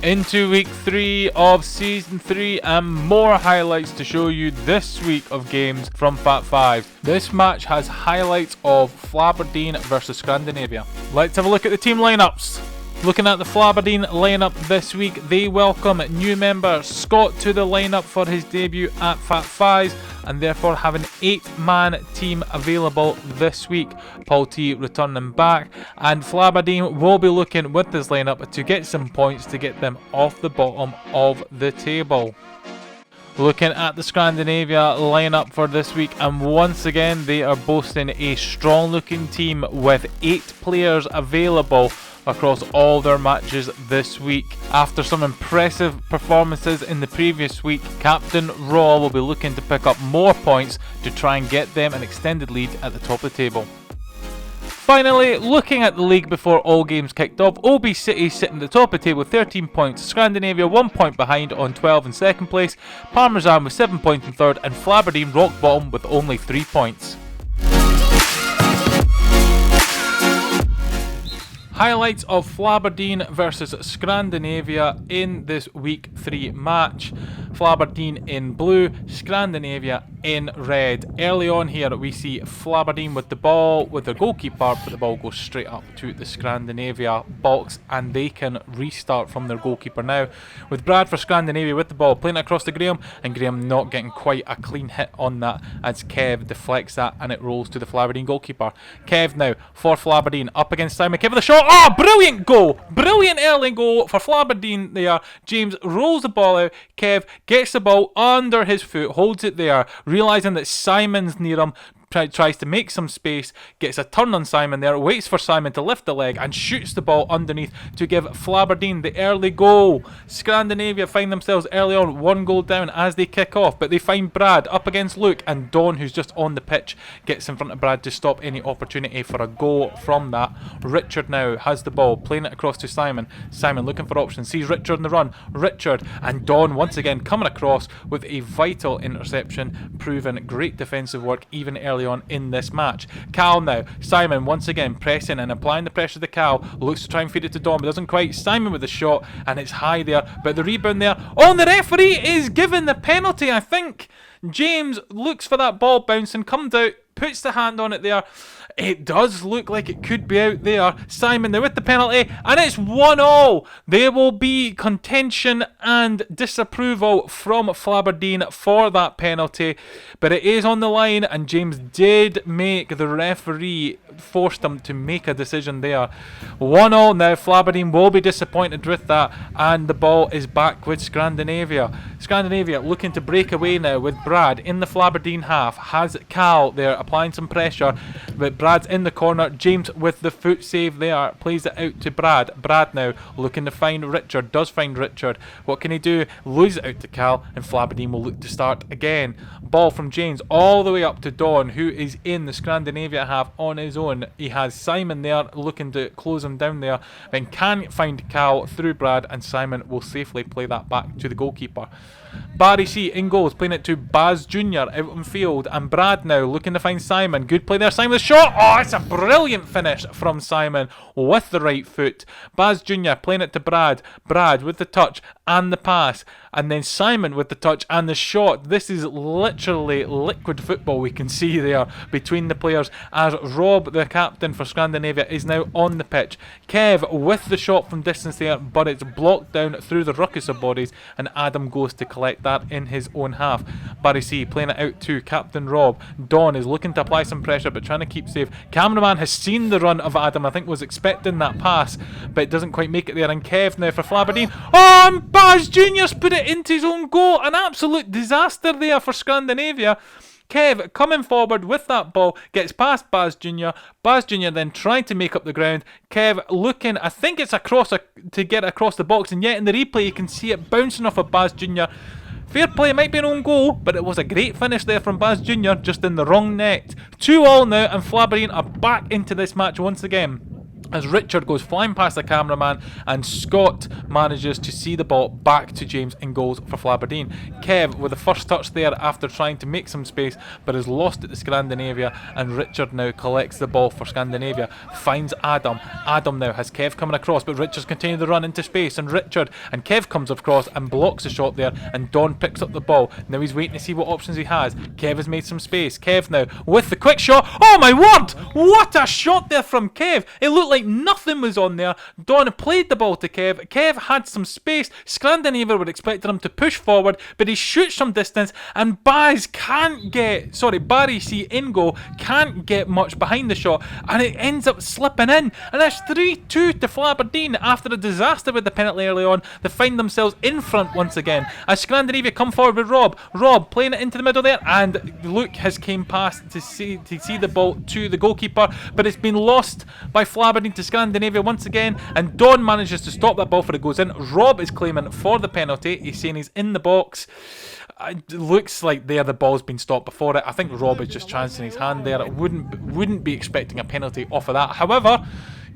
Into week 3 of season 3 and more highlights to show you this week of games from Fat 5. This match has highlights of Flaberdeen versus Scrandinavia. Let's have a look at the team lineups. Looking at the Flaberdeen lineup this week, they welcome new member Scott to the lineup for his debut at Fat 5 and therefore have an 8-man team available this week. Paul T returning back, and Flaberdeen will be looking with this lineup to get some points to get them off the bottom of the table. Looking at the Scrandinavia lineup for this week, and once again they are boasting a strong looking team with 8 players available across all their matches this week. After some impressive performances in the previous week, Captain Raw will be looking to pick up more points to try and get them an extended lead at the top of the table. Finally, looking at the league before all games kicked off, OB City sitting at the top of the table with 13 points, Scrandinavia 1 point behind on 12 in second place, Parmesan with 7 points in third, and Flaberdeen rock bottom with only 3 points. Highlights of Flaberdeen versus Scrandinavia in this week 3 match. Flaberdeen in blue, Scrandinavia in red. Early on here we see Flaberdeen with the ball with their goalkeeper, but the ball goes straight up to the Scrandinavia box and they can restart from their goalkeeper now. With Brad for Scrandinavia with the ball, playing it across to Graham, and Graham not getting quite a clean hit on that as Kev deflects that and it rolls to the Flaberdeen goalkeeper. Kev now for Flaberdeen up against Simon. Kev with a shot. Oh, brilliant goal! Brilliant early goal for Flaberdeen there. James rolls the ball out. Kev gets the ball under his foot, holds it there, realising that Simon's near him. Tries to make some space, gets a turn on Simon there, waits for Simon to lift the leg and shoots the ball underneath to give Flaberdeen the early goal. Scrandinavia find themselves early on 1 goal down as they kick off, but they find Brad up against Luke, and Don, who's just on the pitch, gets in front of Brad to stop any opportunity for a goal from that. Richard now has the ball, playing it across to Simon. Simon looking for options, sees Richard on the run. Richard and Don once again coming across with a vital interception, proving great defensive work even early on in this match. Cal now, Simon once again pressing and applying the pressure to Cal, looks to try and feed it to Dom, but doesn't quite. Simon with the shot and it's high there, but the rebound there. Oh, and the referee is given the penalty, I think. James looks for that ball bouncing, comes out, puts the hand on it there. It does look like it could be out there. Simon there with the penalty, and it's 1-1. There will be contention and disapproval from Flaberdeen for that penalty, but it is on the line, and James did make the referee forced him to make a decision there. 1-1 now. Flaberdeen will be disappointed with that, and the ball is back with Scrandinavia. Scrandinavia looking to break away now with Brad in the Flaberdeen half. Has Cal there applying some pressure, but Brad's in the corner. James with the foot save there, plays it out to Brad. Brad now looking to find Richard, does find Richard. What can he do? Loses it out to Cal, and Flaberdeen will look to start again. Ball from James all the way up to Don, who is in the Scrandinavia half on his own. He has Simon there looking to close him down there, then can't find Cal through Brad, and Simon will safely play that back to the goalkeeper. Barry C in goals, playing it to Baz Jr. out on field, and Brad now looking to find Simon. Good play there, Simon with a shot. Oh, it's a brilliant finish from Simon with the right foot. Baz Jr. playing it to Brad. Brad with the touch and the pass, and then Simon with the touch and the shot. This is literally liquid football we can see there between the players as Rob, the captain for Scandinavia, is now on the pitch. Kev with the shot from distance there, but it's blocked down through the ruckus of bodies, and Adam goes to collect that in his own half. Barry C playing it out to Captain Rob. Don is looking to apply some pressure but trying to keep safe. Cameraman has seen the run of Adam, I think was expecting that pass, but it doesn't quite make it there, and Kev now for Flaberdeen. Oh, and Baz Jr.'s put it into his own goal. An absolute disaster there for Scandinavia. Kev coming forward with that ball, gets past Baz Jr. Baz Jr. then trying to make up the ground. Kev looking, I think it's across to get across the box, and yet in the replay you can see it bouncing off of Baz Jr. Fair play, it might be an own goal, but it was a great finish there from Baz Jr. just in the wrong net. 2-2 now, and Flaberdeen are back into this match once again. as Richard goes flying past the cameraman and Scott manages to see the ball back to James and goals for Flaberdeen. Kev with the first touch there after trying to make some space but is lost at the Scandinavia, and Richard now collects the ball for Scandinavia, finds Adam. Adam now has Kev coming across, but Richard's continuing the run into space, and Kev comes across and blocks the shot there, and Don picks up the ball. Now he's waiting to see what options he has. Kev has made some space. Kev now with the quick shot. Oh my word! What a shot there from Kev! It looked like nothing was on there. Don played the ball to Kev. Kev had some space. Scrandinavia were expecting him to push forward, but he shoots some distance, and Barry C in goal can't get much behind the shot, and it ends up slipping in, and that's 3-2 to Flaberdeen after a disaster with the penalty early on. They find themselves in front once again as Scrandinavia come forward with Rob playing it into the middle there, and Luke has came past to see the ball to the goalkeeper, but it's been lost by Flaberdeen to Scandinavia once again, and Don manages to stop that ball before it goes in. Rob is claiming for the penalty. He's saying he's in the box. It looks like there the ball's been stopped before it. I think Rob is just chancing his hand there. It wouldn't be expecting a penalty off of that. However,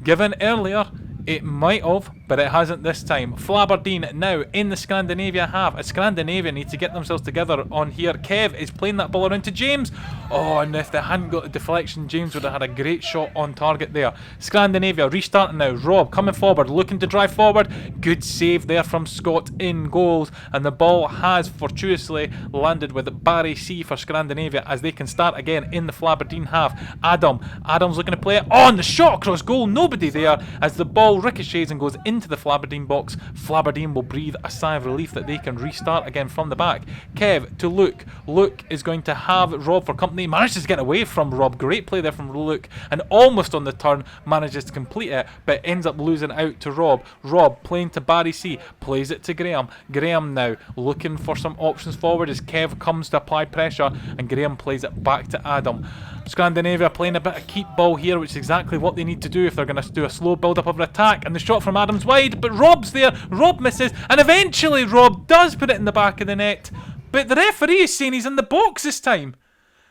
given earlier, it might have, but it hasn't this time. Flaberdeen now in the Scandinavia half. Scandinavia need to get themselves together on here. Kev is playing that ball around to James. Oh, and if they hadn't got the deflection, James would have had a great shot on target there. Scandinavia restarting now. Rob coming forward, looking to drive forward. Good save there from Scott in goals, and the ball has fortuitously landed with Barry C for Scandinavia as they can start again in the Flaberdeen half. Adam's looking to play it on the shot across goal. Nobody there as the ball ricochets and goes into the Flaberdeen box. Flaberdeen will breathe a sigh of relief that they can restart again from the back. Kev to Luke. Luke is going to have Rob for company. Manages to get away from Rob. Great play there from Luke, and almost on the turn manages to complete it, but ends up losing out to Rob. Rob playing to Barry C. Plays it to Graham. Graham now looking for some options forward as Kev comes to apply pressure, and Graham plays it back to Adam. Scandinavia playing a bit of keep ball here, which is exactly what they need to do if they're going to do a slow build up of an attack, and the shot from Adam's wide, but Rob's there. Rob misses, and eventually Rob does put it in the back of the net, but the referee is saying he's in the box this time.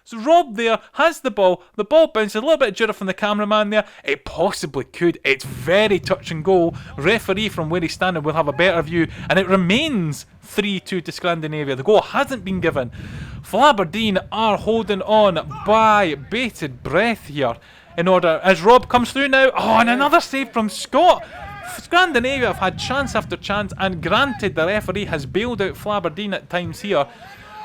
So Rob there has the ball bounces a little bit of jitter from the cameraman there. It possibly could. It's very touch and go. Referee from where he's standing will have a better view, and it remains 3-2 to Scandinavia. The goal hasn't been given. Flaberdeen are holding on by bated breath here in order as Rob comes through now. Oh, and another save from Scott. Scandinavia have had chance after chance, and granted the referee has bailed out Flaberdeen at times here,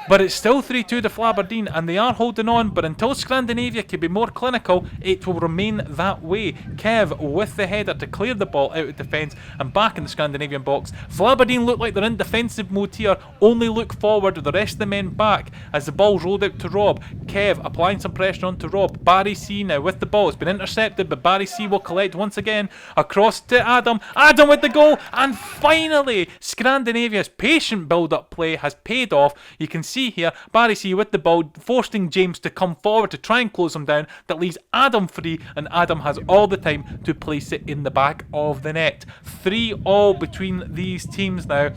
but it's still 3-2 to Flaberdeen, and they are holding on. But until Scandinavia can be more clinical, it will remain that way. Kev with the header to clear the ball out of defence and back in the Scandinavian box. Flaberdeen look like they're in defensive mode here, only look forward with the rest of the men back as the ball's rolled out to Rob. Kev applying some pressure onto Rob. Barry C now with the ball. It's been intercepted, but Barry C will collect once again. Across to Adam. Adam with the goal, and finally Scandinavia's patient build-up play has paid off. You can see here Barry C with the ball, forcing James to come forward to try and close him down. That leaves Adam free, and Adam has all the time to place it in the back of the net. 3-all between these teams now.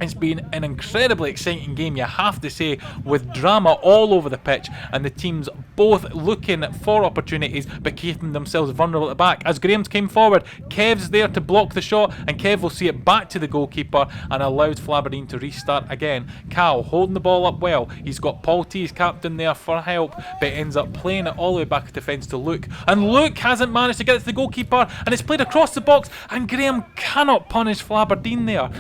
It's been an incredibly exciting game, you have to say, with drama all over the pitch, and the teams both looking for opportunities but keeping themselves vulnerable at the back. As Graham's came forward, Kev's there to block the shot, and Kev will see it back to the goalkeeper and allows Flaberdeen to restart again. Cal holding the ball up well. He's got Paul T, his captain, there for help, but ends up playing it all the way back to defence to Luke, and Luke hasn't managed to get it to the goalkeeper, and it's played across the box, and Graham cannot punish Flaberdeen there.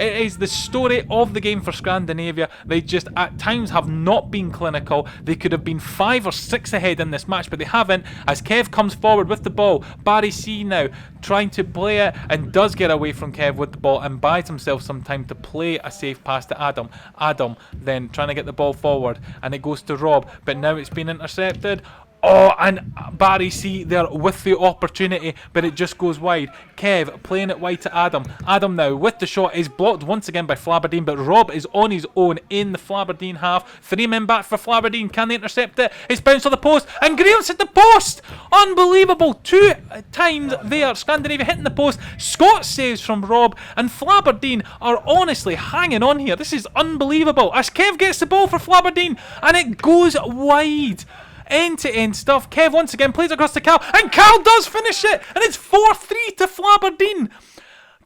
It is the story of the game for Scandinavia. They just at times have not been clinical. They could have been 5 or 6 ahead in this match, but they haven't, as Kev comes forward with the ball. Barry C now trying to play it and does get away from Kev with the ball and buys himself some time to play a safe pass to Adam. Adam then trying to get the ball forward, and it goes to Rob, but now it's been intercepted. Oh, and Barry C there with the opportunity, but it just goes wide. Kev playing it wide to Adam. Adam now with the shot is blocked once again by Flaberdeen, but Rob is on his own in the Flaberdeen half. 3 men back for Flaberdeen. Can they intercept it? It's bounced on the post, and Graham's hit the post! Unbelievable! 2 times there. Scandinavia hitting the post. Scott saves from Rob, and Flaberdeen are honestly hanging on here. This is unbelievable. As Kev gets the ball for Flaberdeen, and it goes wide. end-to-end stuff. Kev once again plays across to Cal, and Cal does finish it, and it's 4-3 to Flaberdeen.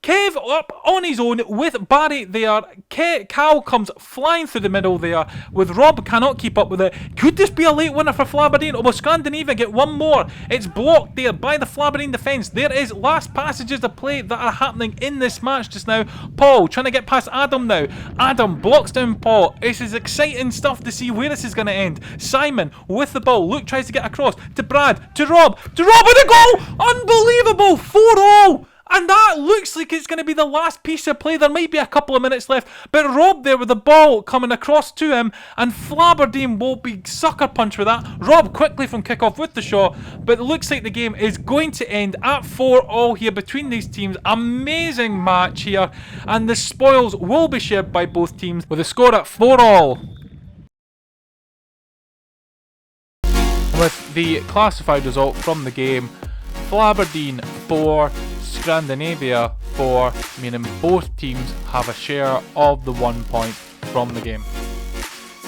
Kev up on his own with Barry there. Cal comes flying through the middle there with Rob, cannot keep up with it. Could this be a late winner for Flaberdeen, or will Scrandinavia get one more? It's blocked there by the Flaberdeen defence. There is last passages of play that are happening in this match just now. Paul trying to get past Adam now. Adam blocks down Paul. This is exciting stuff to see where this is going to end. Simon with the ball. Luke tries to get across to Brad, to Rob, with a goal! Unbelievable! 4-0! And that looks like it's going to be the last piece of play. There might be a couple of minutes left. But Rob there with the ball coming across to him. And Flaberdeen will be sucker punch with that. Rob quickly from kickoff with the shot. But it looks like the game is going to end at 4-4 here between these teams. Amazing match here. And the spoils will be shared by both teams with a score at 4-4. With the classified result from the game, Flaberdeen 4, Scrandinavia 4, meaning both teams have a share of the 1 point from the game.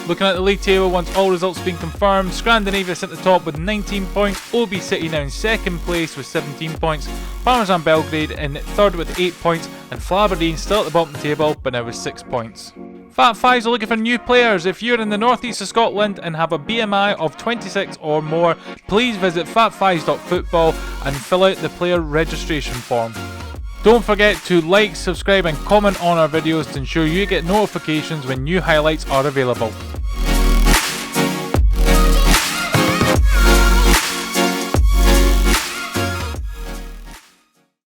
Looking at the league table, once all results have been confirmed, Scrandinavia at the top with 19 points, OB City now in second place with 17 points, Parmesan Belgrade in third with 8 points, and Flaberdeen still at the bottom of the table but now with 6 points. Fat Fives are looking for new players. If you're in the northeast of Scotland and have a BMI of 26 or more, please visit fatfives.football and fill out the player registration form. Don't forget to like, subscribe and comment on our videos to ensure you get notifications when new highlights are available.